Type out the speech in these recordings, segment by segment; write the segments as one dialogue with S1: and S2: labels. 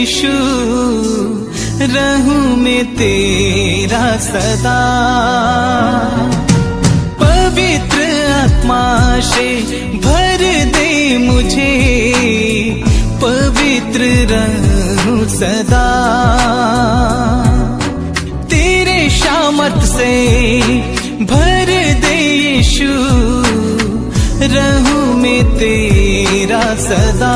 S1: यीशु रहूं मैं तेरा सदा। पवित्र आत्मा से भर दे मुझे, पवित्र रहूं सदा। तेरे सामर्थ से भर दे यीशु, रहूं मैं तेरा सदा।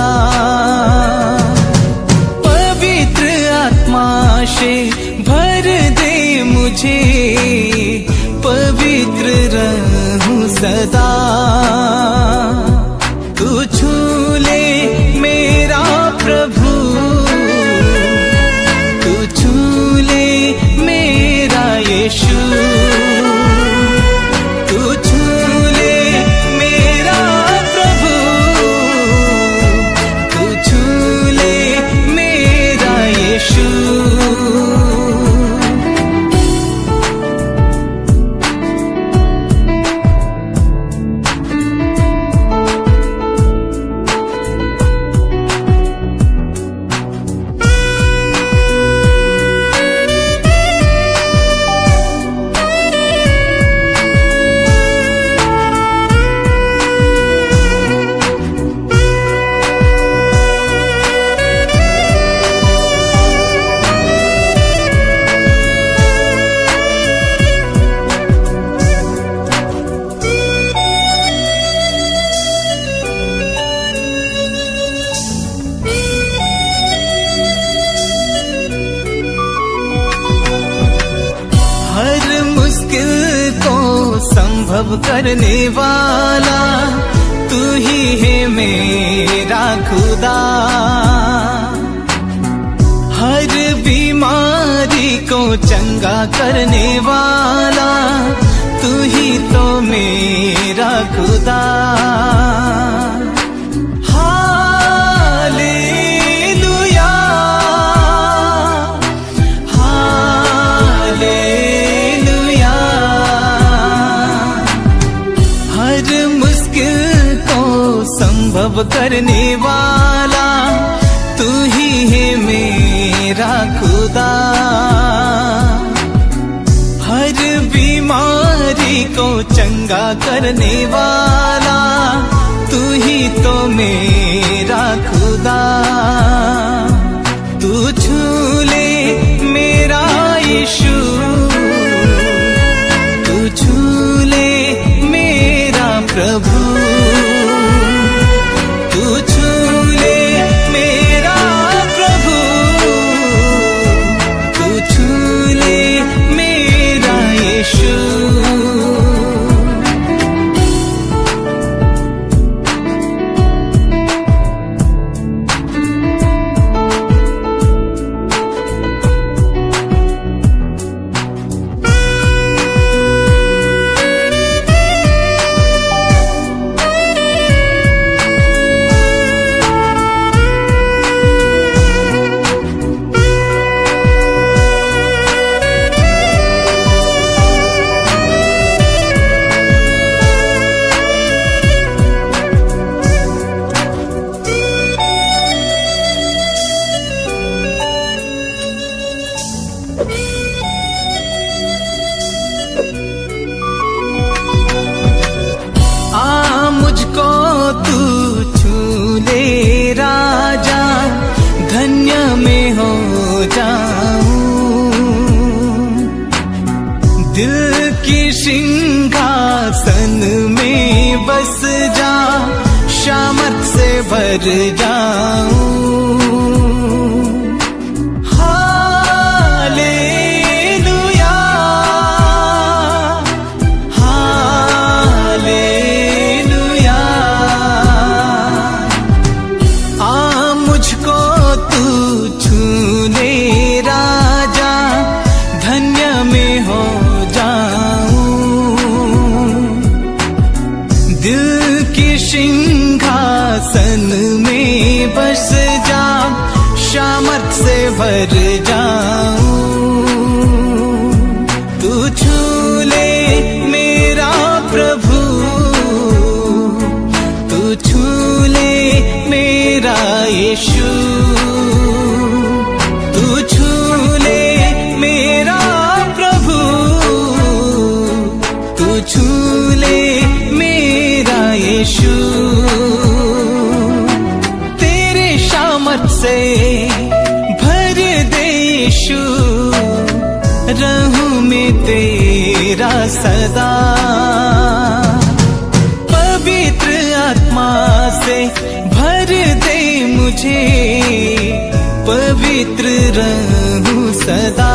S1: पवित्र आत्मा से भर दे मुझे, पवित्र रहूं सदा। तू छू ले मेरा प्रभु, तू छू ले मेरा यीशु, तू छू ले मेरा प्रभु, तू छू ले मेरा यीशु। संभव करने वाला तू ही है मेरा खुदा। हर बीमारी को चंगा करने वाला तू ही तो मेरा खुदा। Hallelujah, hallelujah. हर मुश्किल को संभव करने वाला तू ही है मेरा खुदा। हर बीमारी को चंगा करने वाला तू ही तो मेरा खुदा। तू छू ले मेरा यीशु, तू छू ले मेरा प्रभु, तू छू ले मेरा प्रभु, तू छू ले मेरा यीशु। मुझको तू छू ले राजा, धन्य में हो जाऊं। दिल की सिंहासन में बस जा, सामर्थ से भर जाऊं। दिल की सिंहासन में बस जा, सामर्थ से भर जाऊं। तू छू ले मेरा प्रभु, तू छू ले मेरा यीशु, यीशु रहूं मैं तेरा सदा। पवित्र आत्मा से भर दे मुझे, पवित्र रहूं सदा।